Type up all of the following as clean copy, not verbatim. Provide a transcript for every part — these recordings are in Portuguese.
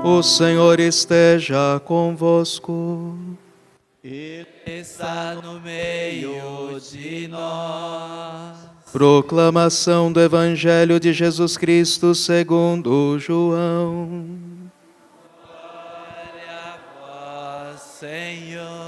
O Senhor esteja convosco. Ele está no meio de nós. Proclamação do Evangelho de Jesus Cristo segundo João. Glória a vós, Senhor.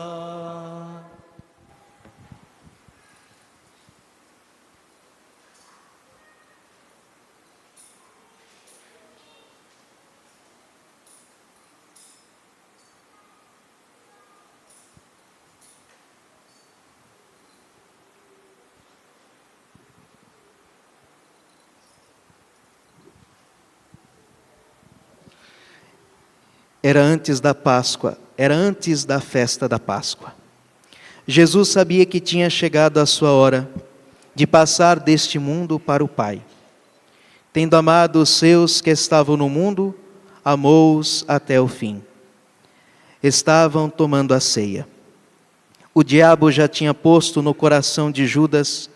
Era antes da Páscoa, era antes da festa da Páscoa. Jesus sabia que tinha chegado a sua hora de passar deste mundo para o Pai. Tendo amado os seus que estavam no mundo, amou-os até o fim. Estavam tomando a ceia. O diabo já tinha posto no coração de Judas,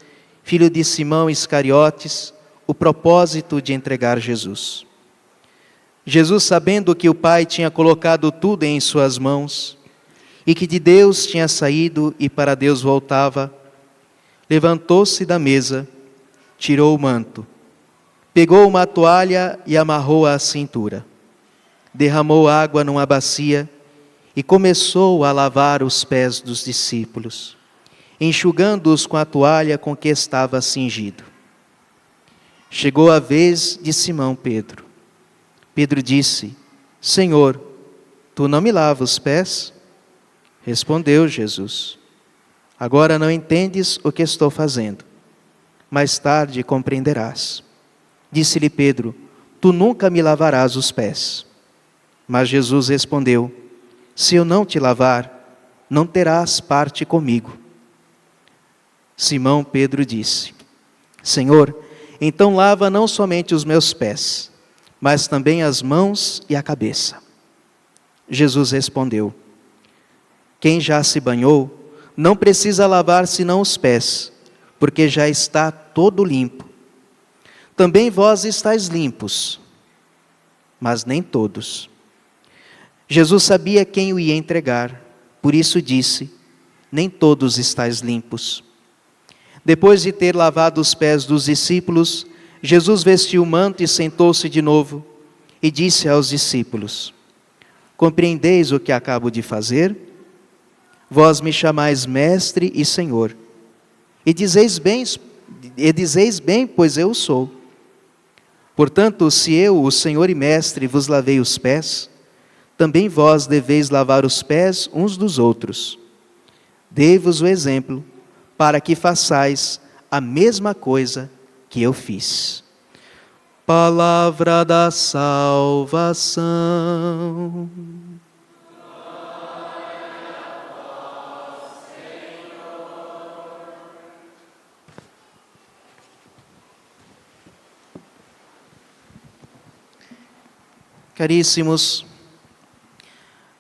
filho de Simão Iscariotes, o propósito de entregar Jesus. Jesus, sabendo que o Pai tinha colocado tudo em suas mãos, e que de Deus tinha saído e para Deus voltava, levantou-se da mesa, tirou o manto, pegou uma toalha e amarrou-a à cintura, derramou água numa bacia e começou a lavar os pés dos discípulos, enxugando-os com a toalha com que estava cingido. Chegou a vez de Simão Pedro. Pedro disse: Senhor, tu não me lavas os pés? Respondeu Jesus: agora não entendes o que estou fazendo. Mais tarde compreenderás. Disse-lhe Pedro: tu nunca me lavarás os pés. Mas Jesus respondeu: se eu não te lavar, não terás parte comigo. Simão Pedro disse: Senhor, então lava não somente os meus pés, mas também as mãos e a cabeça. Jesus respondeu: quem já se banhou, não precisa lavar senão os pés, porque já está todo limpo. Também vós estáis limpos, mas nem todos. Jesus sabia quem o ia entregar, por isso disse: nem todos estáis limpos. Depois de ter lavado os pés dos discípulos, Jesus vestiu o manto e sentou-se de novo, e disse aos discípulos: compreendeis o que acabo de fazer? Vós me chamais mestre e senhor, e dizeis bem, pois eu sou. Portanto, se eu, o senhor e mestre, vos lavei os pés, também vós deveis lavar os pés uns dos outros. Dei-vos o exemplo, para que façais a mesma coisa que eu fiz. Palavra da salvação. Caríssimos,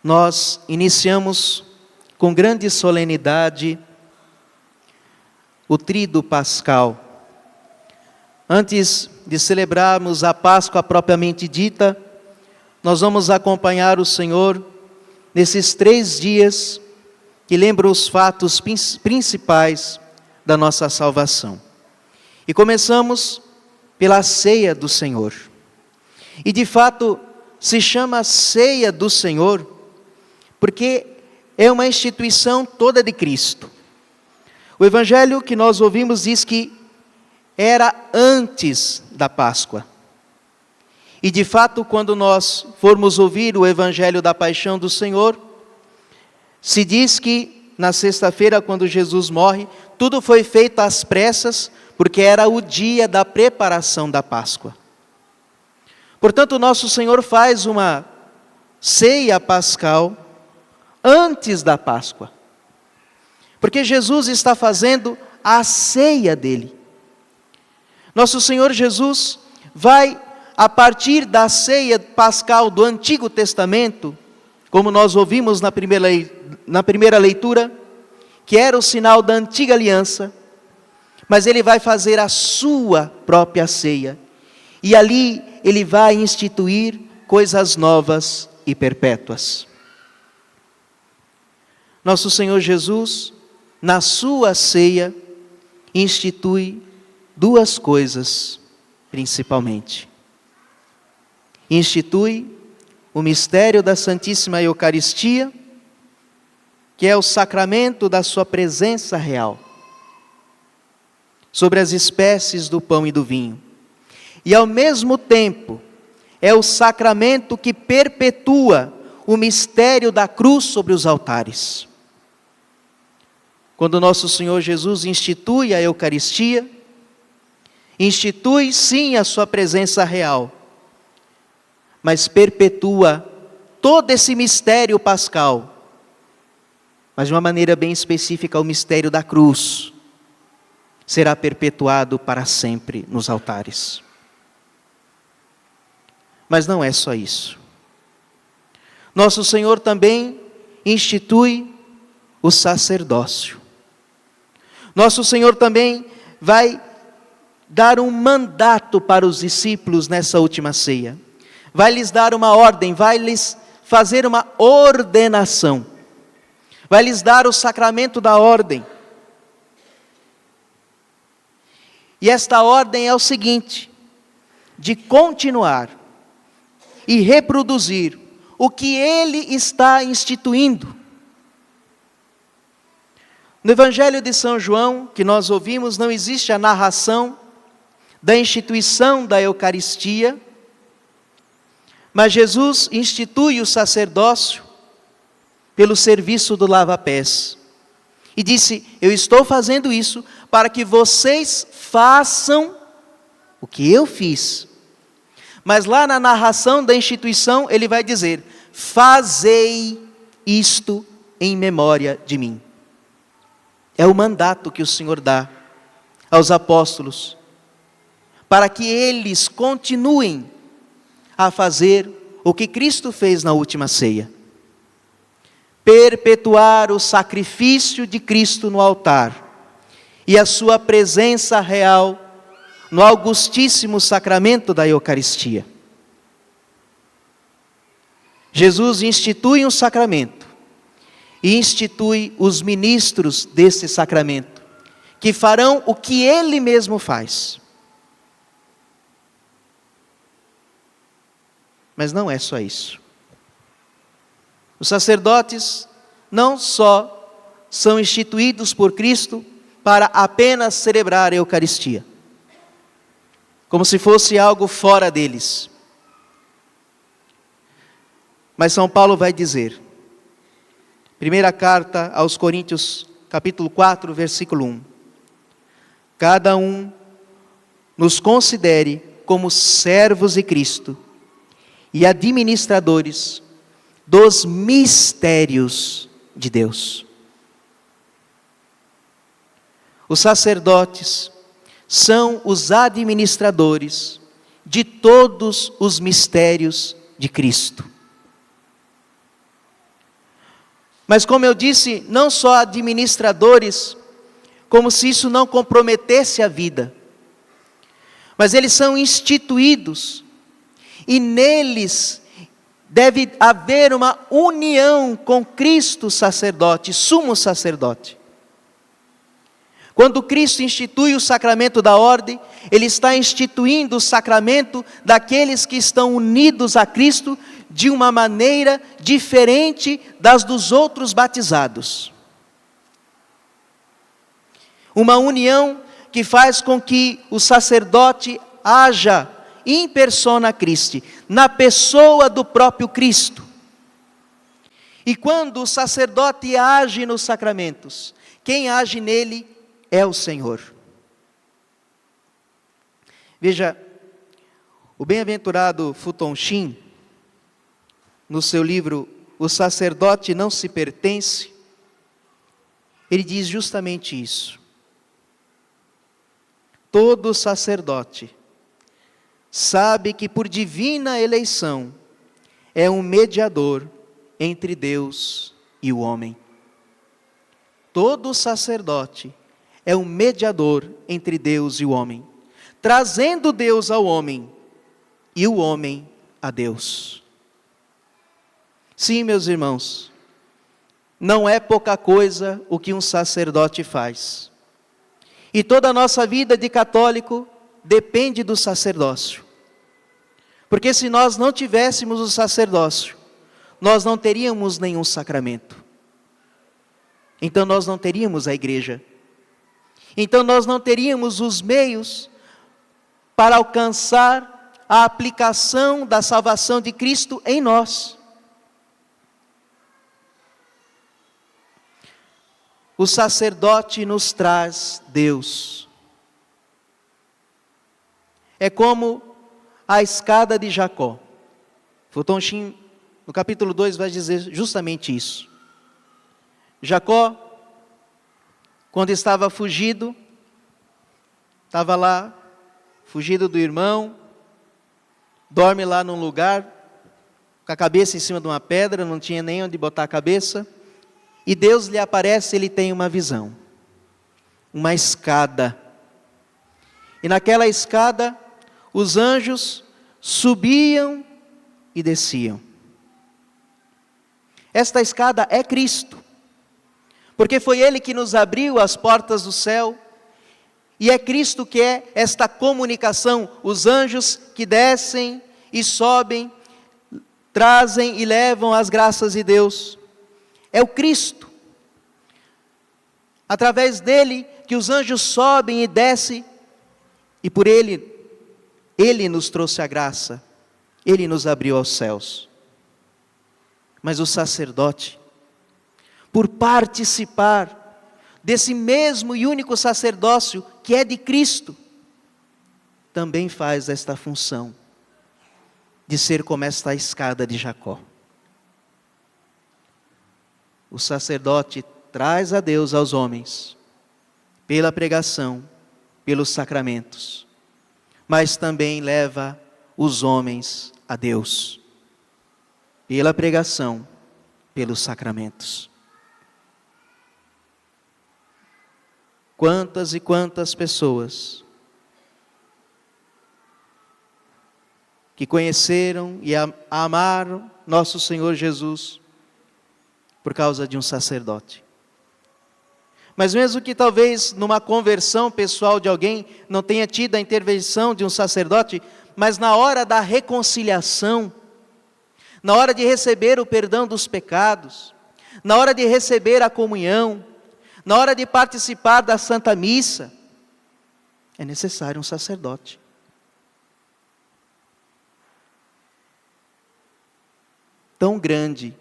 nós iniciamos com grande solenidade o Tríduo Pascal. Antes de celebrarmos a Páscoa propriamente dita, nós vamos acompanhar o Senhor nesses 3 dias que lembram os fatos principais da nossa salvação. E começamos pela ceia do Senhor. E de fato se chama ceia do Senhor porque é uma instituição toda de Cristo. O Evangelho que nós ouvimos diz que era antes da Páscoa. E de fato, quando nós formos ouvir o Evangelho da Paixão do Senhor, se diz que na sexta-feira, quando Jesus morre, tudo foi feito às pressas, porque era o dia da preparação da Páscoa. Portanto, nosso Senhor faz uma ceia pascal antes da Páscoa. Porque Jesus está fazendo a ceia dele. Nosso Senhor Jesus vai, a partir da ceia pascal do Antigo Testamento, como nós ouvimos na primeira leitura, que era o sinal da antiga aliança, mas ele vai fazer a sua própria ceia. E ali ele vai instituir coisas novas e perpétuas. Nosso Senhor Jesus, na sua ceia, institui duas coisas, principalmente. Institui o mistério da Santíssima Eucaristia, que é o sacramento da sua presença real, sobre as espécies do pão e do vinho. E ao mesmo tempo, é o sacramento que perpetua o mistério da cruz sobre os altares. Quando nosso Senhor Jesus institui a Eucaristia, institui sim a sua presença real, mas perpetua todo esse mistério pascal, mas de uma maneira bem específica, o mistério da cruz será perpetuado para sempre nos altares. Mas não é só isso. Nosso Senhor também institui o sacerdócio. Nosso Senhor também vai dar um mandato para os discípulos nessa última ceia. Vai lhes dar uma ordem, vai lhes fazer uma ordenação. Vai lhes dar o sacramento da ordem. E esta ordem é o seguinte: de continuar e reproduzir o que Ele está instituindo. No Evangelho de São João, que nós ouvimos, não existe a narração da instituição da Eucaristia, mas Jesus institui o sacerdócio pelo serviço do lava-pés. E disse: eu estou fazendo isso para que vocês façam o que eu fiz. Mas lá na narração da instituição, ele vai dizer: fazei isto em memória de mim. É o mandato que o Senhor dá aos apóstolos, para que eles continuem a fazer o que Cristo fez na última ceia. Perpetuar o sacrifício de Cristo no altar e a sua presença real no augustíssimo sacramento da Eucaristia. Jesus institui um sacramento e institui os ministros desse sacramento, que farão o que Ele mesmo faz. Mas não é só isso. Os sacerdotes não só são instituídos por Cristo para apenas celebrar a Eucaristia, como se fosse algo fora deles. Mas São Paulo vai dizer, primeira carta aos Coríntios, capítulo 4, versículo 1. Cada um nos considere como servos de Cristo e administradores dos mistérios de Deus. Os sacerdotes são os administradores de todos os mistérios de Cristo. Mas como eu disse, não só administradores, como se isso não comprometesse a vida, mas eles são instituídos, e neles deve haver uma união com Cristo sacerdote, sumo sacerdote. Quando Cristo institui o sacramento da ordem, Ele está instituindo o sacramento daqueles que estão unidos a Cristo de uma maneira diferente das dos outros batizados. Uma união que faz com que o sacerdote haja in persona Christi, na pessoa do próprio Cristo. E quando o sacerdote age nos sacramentos, quem age nele é o Senhor. Veja, o bem-aventurado Futon Shin, no seu livro O Sacerdote Não Se Pertence, ele diz justamente isso. Todo sacerdote sabe que por divina eleição é um mediador entre Deus e o homem. Todo sacerdote é um mediador entre Deus e o homem, trazendo Deus ao homem e o homem a Deus. Sim, meus irmãos, não é pouca coisa o que um sacerdote faz. E toda a nossa vida de católico depende do sacerdócio. Porque se nós não tivéssemos o sacerdócio, nós não teríamos nenhum sacramento. Então nós não teríamos a igreja. Então nós não teríamos os meios para alcançar a aplicação da salvação de Cristo em nós. O sacerdote nos traz Deus. É como a escada de Jacó. Fulton Sheen, no capítulo 2, vai dizer justamente isso. Jacó, quando estava fugido, estava lá, fugido do irmão, dorme lá num lugar, com a cabeça em cima de uma pedra, não tinha nem onde botar a cabeça, e Deus lhe aparece, ele tem uma visão, uma escada. E naquela escada, os anjos subiam e desciam. Esta escada é Cristo, porque foi Ele que nos abriu as portas do céu, e é Cristo que é esta comunicação, os anjos que descem e sobem, trazem e levam as graças de Deus. É o Cristo, através dele que os anjos sobem e descem, e por ele, ele nos trouxe a graça, ele nos abriu aos céus. Mas o sacerdote, por participar desse mesmo e único sacerdócio que é de Cristo, também faz esta função de ser como esta escada de Jacó. O sacerdote traz a Deus aos homens, pela pregação, pelos sacramentos, mas também leva os homens a Deus, pela pregação, pelos sacramentos. Quantas e quantas pessoas que conheceram e amaram nosso Senhor Jesus por causa de um sacerdote. Mas mesmo que talvez numa conversão pessoal de alguém não tenha tido a intervenção de um sacerdote, mas na hora da reconciliação, na hora de receber o perdão dos pecados, na hora de receber a comunhão, na hora de participar da Santa Missa, é necessário um sacerdote. Tão grande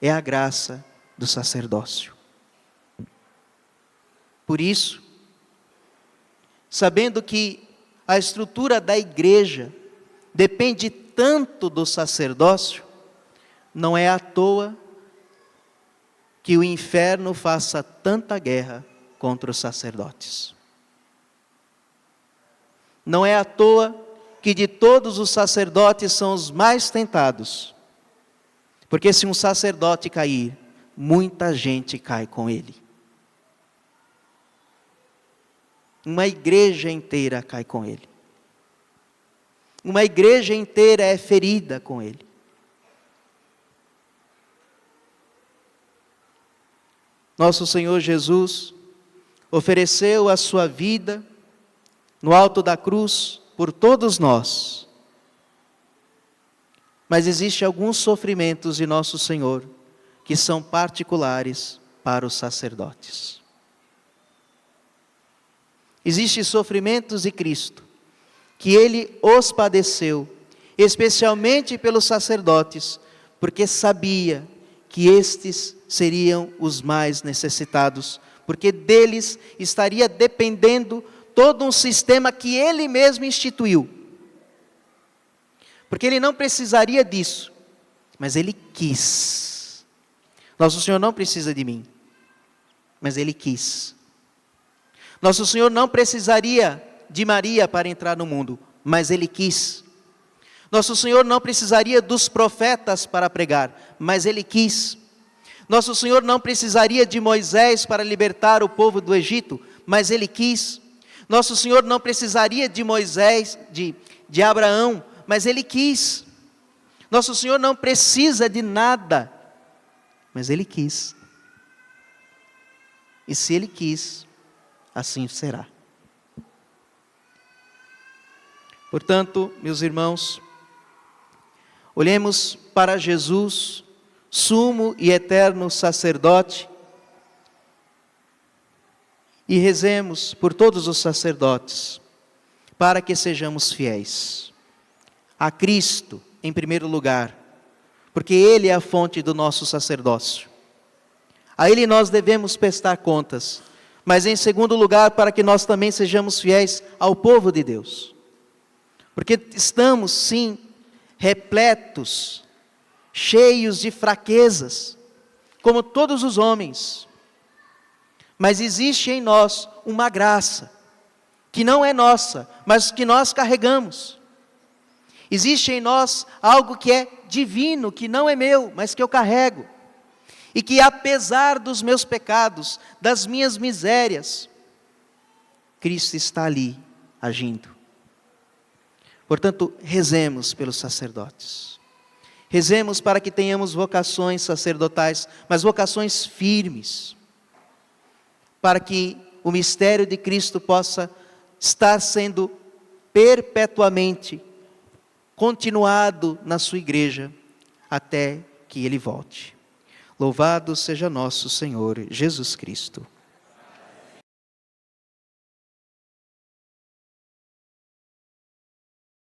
é a graça do sacerdócio. Por isso, sabendo que a estrutura da igreja depende tanto do sacerdócio, não é à toa que o inferno faça tanta guerra contra os sacerdotes. Não é à toa que de todos os sacerdotes são os mais tentados. Porque se um sacerdote cair, muita gente cai com ele. Uma igreja inteira cai com ele. Uma igreja inteira é ferida com ele. Nosso Senhor Jesus ofereceu a sua vida no alto da cruz por todos nós. Mas existem alguns sofrimentos de nosso Senhor que são particulares para os sacerdotes. Existem sofrimentos de Cristo que Ele os padeceu, especialmente pelos sacerdotes, porque sabia que estes seriam os mais necessitados, porque deles estaria dependendo todo um sistema que Ele mesmo instituiu. Porque Ele não precisaria disso, mas Ele quis. Nosso Senhor não precisa de mim, mas Ele quis. Nosso Senhor não precisaria de Maria para entrar no mundo, mas Ele quis. Nosso Senhor não precisaria dos profetas para pregar, mas Ele quis. Nosso Senhor não precisaria de Moisés para libertar o povo do Egito, mas Ele quis. Nosso Senhor não precisaria de Moisés, de Abraão, mas Ele quis. Nosso Senhor não precisa de nada, mas Ele quis. E se Ele quis, assim será. Portanto, meus irmãos, olhemos para Jesus, sumo e eterno sacerdote, e rezemos por todos os sacerdotes, para que sejamos fiéis a Cristo em primeiro lugar, porque Ele é a fonte do nosso sacerdócio. A Ele nós devemos prestar contas, mas em segundo lugar, para que nós também sejamos fiéis ao povo de Deus. Porque estamos, sim, repletos, cheios de fraquezas, como todos os homens. Mas existe em nós uma graça, que não é nossa, mas que nós carregamos. Existe em nós algo que é divino, que não é meu, mas que eu carrego. E que apesar dos meus pecados, das minhas misérias, Cristo está ali, agindo. Portanto, rezemos pelos sacerdotes. Rezemos para que tenhamos vocações sacerdotais, mas vocações firmes. Para que o mistério de Cristo possa estar sendo perpetuamente continuado na sua igreja, até que Ele volte. Louvado seja nosso Senhor Jesus Cristo.